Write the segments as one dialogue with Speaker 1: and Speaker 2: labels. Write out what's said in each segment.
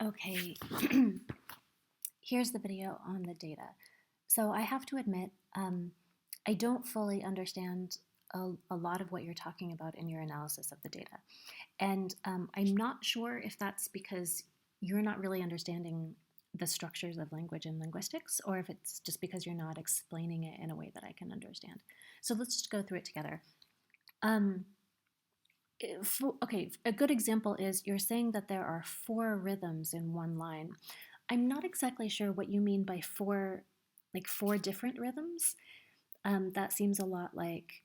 Speaker 1: Okay, here's the video on the data. So I have to admit, I don't fully understand a lot of what you're talking about in your analysis of the data. And I'm not sure if that's because you're not really understanding the structures of language and linguistics, or if it's just because you're not explaining it in a way that I can understand. So let's just go through it together. Um, okay, a good example is you're saying that there are 4 rhythms in one line. I'm not exactly sure what you mean by four different rhythms. That seems a lot like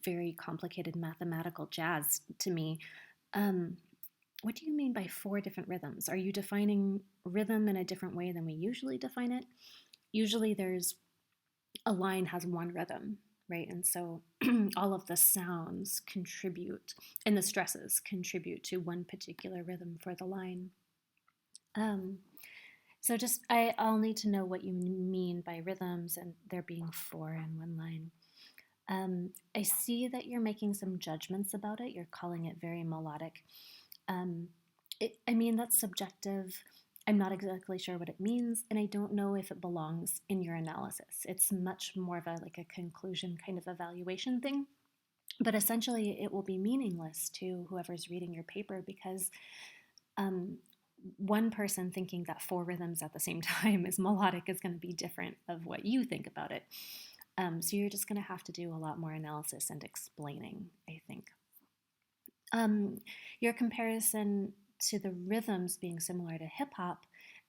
Speaker 1: very complicated mathematical jazz to me. Um, what do you mean by 4 different rhythms? Are you defining rhythm in a different way than we usually define it? Usually there's a line has one rhythm, right? And so all of the sounds contribute and the stresses contribute to one particular rhythm for the line. Um, so I'll need to know what you mean by rhythms and there being 4 in one line. I see that you're making some judgments about it. You're calling it very melodic. Um, that's subjective. I'm not exactly sure what it means, and I don't know if it belongs in your analysis. It's much more of a conclusion kind of evaluation thing. But essentially, it will be meaningless to whoever's reading your paper because um, one person thinking that 4 rhythms at the same time is melodic is going to be different of what you think about it. So you're just going to have to do a lot more analysis and explaining, I think. Your comparison to the rhythms being similar to hip hop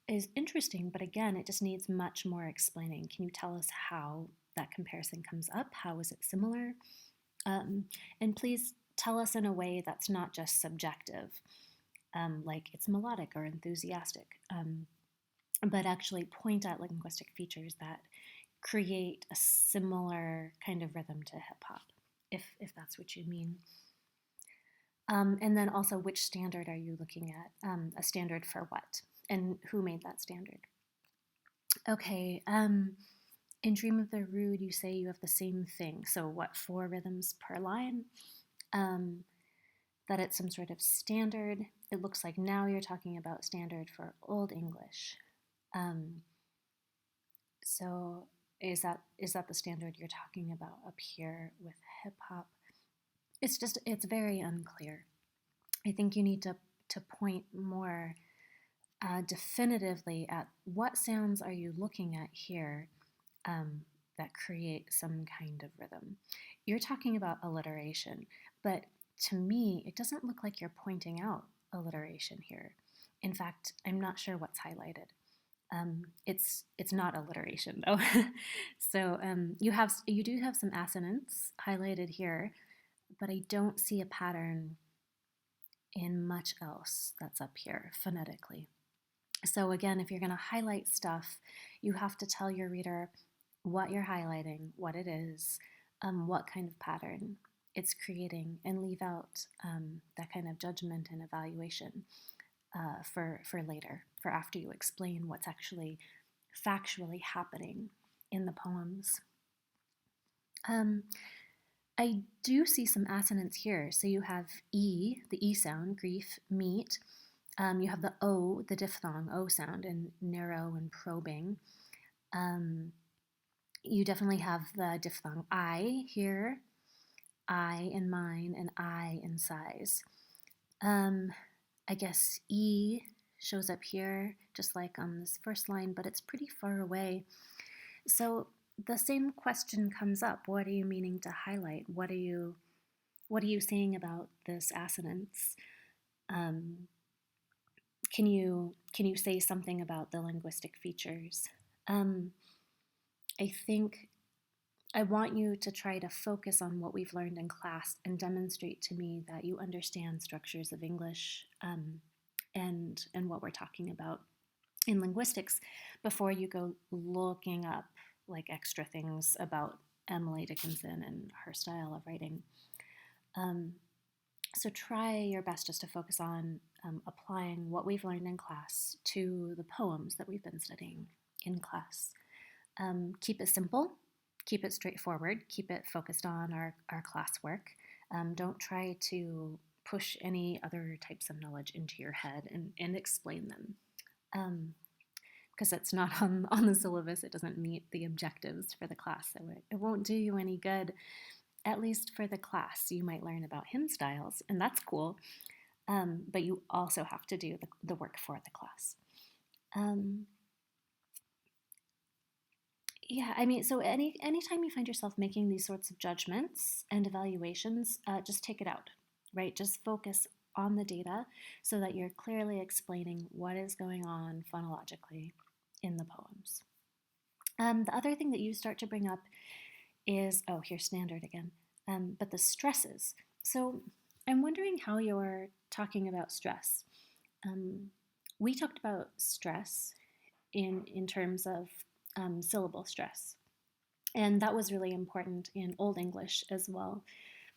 Speaker 1: is interesting, but again, it just needs much more explaining. Can you tell us how that comparison comes up? How is it similar? And please tell us in a way that's not just subjective, like it's melodic or enthusiastic, but actually point out linguistic features that create a similar kind of rhythm to hip hop, if that's what you mean. And then also, which standard are you looking at? A standard for what? And who made that standard? Okay, in Dream of the Rude, you say you have the same thing. So, what, 4 rhythms per line? That it's some sort of standard. It looks like now you're talking about standard for Old English. So, is that the standard you're talking about up here with hip hop? It's very unclear. I think you need to point more definitively at what sounds are you looking at here that create some kind of rhythm. You're talking about alliteration, but to me, it doesn't look like you're pointing out alliteration here. In fact, I'm not sure what's highlighted. It's not alliteration though. So you do have some assonants highlighted here, but I don't see a pattern in much else that's up here phonetically. So again, if you're going to highlight stuff, you have to tell your reader what you're highlighting, what it is, what kind of pattern it's creating, and leave out that kind of judgment and evaluation for later, for after you explain what's actually factually happening in the poems. I do see some assonants here. So you have E, the E sound, grief, meet. You have the O, the diphthong O sound, and narrow and probing. You definitely have the diphthong I here, I in mine, and I in size. I guess E shows up here, just like on this first line, but it's pretty far away. So the same question comes up. What are you meaning to highlight? What are you saying about this assonance? Can you say something about the linguistic features? I think I want you to try to focus on what we've learned in class and demonstrate to me that you understand structures of English and what we're talking about in linguistics before you go looking up like extra things about Emily Dickinson and her style of writing. So try your best just to focus on applying what we've learned in class to the poems that we've been studying in class. Keep it simple, keep it straightforward, keep it focused on our classwork. Don't try to push any other types of knowledge into your head and explain them. because it's not on the syllabus. It doesn't meet the objectives for the class, so it won't do you any good, at least for the class. You might learn about hymn styles, and that's cool, but you also have to do the work for the class. Yeah, I mean, so anytime you find yourself making these sorts of judgments and evaluations, just take it out, right? Just focus on the data so that you're clearly explaining what is going on phonologically in the poems. The other thing that you start to bring up is, oh, here's standard again, but the stresses. So I'm wondering how you're talking about stress. We talked about stress in terms of syllable stress, and that was really important in Old English as well.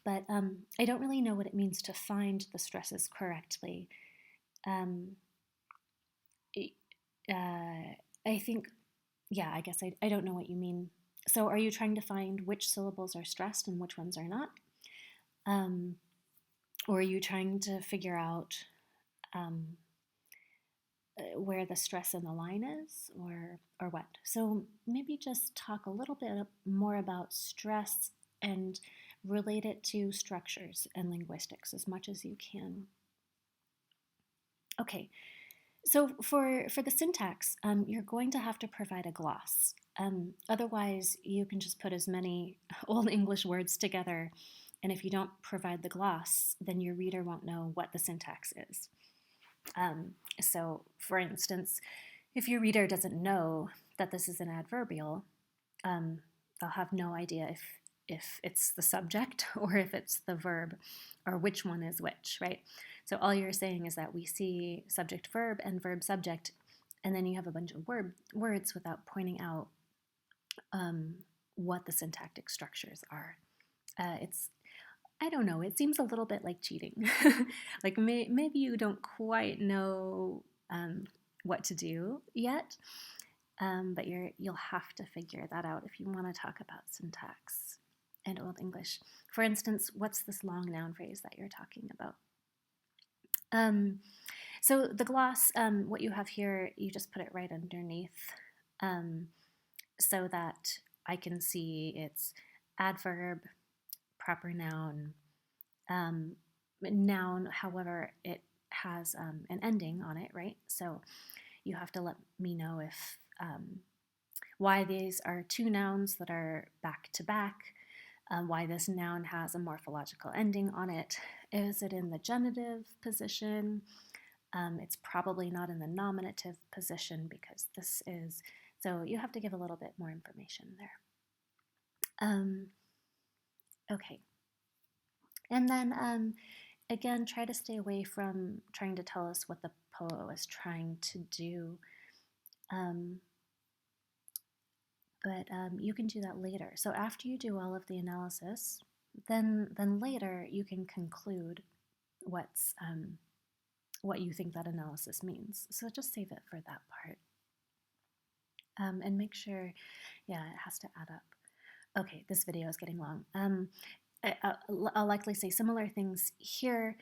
Speaker 1: But I don't really know what it means to find the stresses correctly. I think, yeah, I guess I don't know what you mean. So are you trying to find which syllables are stressed and which ones are not? Or are you trying to figure out where the stress in the line is, or what? So maybe just talk a little bit more about stress and relate it to structures and linguistics as much as you can. Okay, so for the syntax, you're going to have to provide a gloss. Otherwise, you can just put as many Old English words together, and if you don't provide the gloss, then your reader won't know what the syntax is. So, for instance, if your reader doesn't know that this is an adverbial, they'll have no idea if it's the subject or if it's the verb, or which one is which, right? So all you're saying is that we see subject-verb and verb-subject, and then you have a bunch of words without pointing out what the syntactic structures are. I don't know, it seems a little bit like cheating. Like maybe you don't quite know what to do yet, but you'll have to figure that out if you want to talk about syntax and Old English. For instance, what's this long noun phrase that you're talking about? So the gloss, what you have here, you just put it right underneath so that I can see it's adverb, proper noun, noun, however, it has an ending on it, right? So you have to let me know if why these are two nouns that are back to back, why this noun has a morphological ending on it. Is it in the genitive position? It's probably not in the nominative position because this is, so you have to give a little bit more information there. Okay. And then again, try to stay away from trying to tell us what the poet was trying to do. But you can do that later. So after you do all of the analysis, then later you can conclude what you think that analysis means. So just save it for that part. And make sure, yeah, it has to add up. Okay, this video is getting long. I'll likely say similar things here.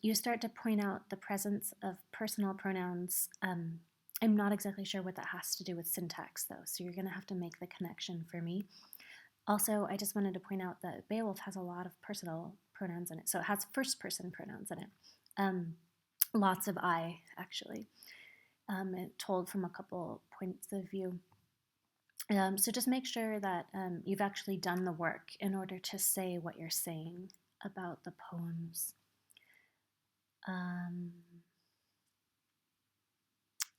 Speaker 1: You start to point out the presence of personal pronouns. I'm not exactly sure what that has to do with syntax, though, so you're going to have to make the connection for me. Also, I just wanted to point out that Beowulf has a lot of personal pronouns in it, so it has first-person pronouns in it. Lots of I, actually, told from a couple points of view. So just make sure that you've actually done the work in order to say what you're saying about the poems.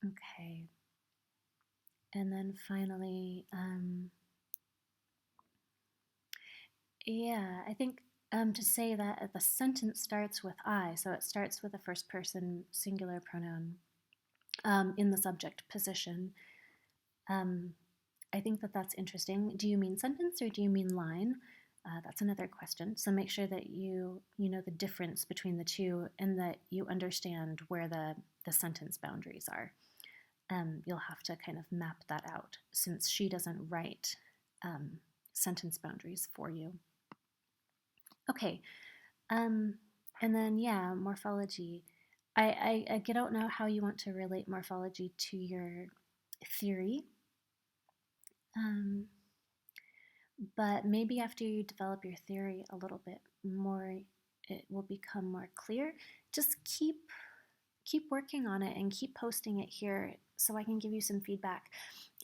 Speaker 1: Okay. And then finally, yeah, I think to say that the sentence starts with I, so it starts with a first person singular pronoun in the subject position. I think that that's interesting. Do you mean sentence or do you mean line? That's another question. So make sure that you know the difference between the two and that you understand where the sentence boundaries are. You'll have to kind of map that out since she doesn't write sentence boundaries for you. Okay, and then yeah, morphology. I don't know how you want to relate morphology to your theory, um, but maybe after you develop your theory a little bit more, it will become more clear. Just keep working on it and keep posting it here so I can give you some feedback.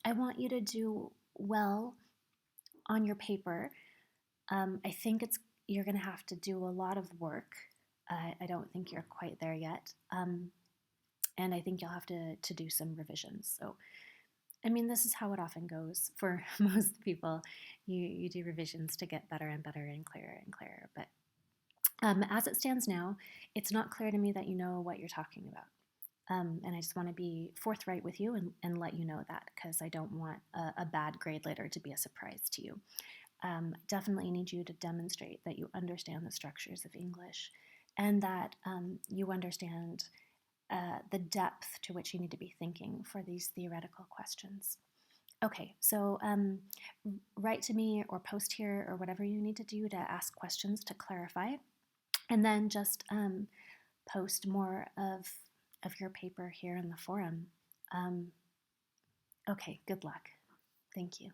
Speaker 1: I want you to do well on your paper. I think you're going to have to do a lot of work. I don't think you're quite there yet. And I think you'll have to do some revisions. So, I mean, this is how it often goes for most people. You do revisions to get better and better and clearer. But as it stands now, it's not clear to me that you know what you're talking about. And I just want to be forthright with you and let you know that, because I don't want a bad grade later to be a surprise to you. Definitely need you to demonstrate that you understand the structures of English and that you understand the depth to which you need to be thinking for these theoretical questions. Okay, so write to me or post here or whatever you need to do to ask questions to clarify, and then just post more of your paper here in the forum. Okay, good luck. Thank you.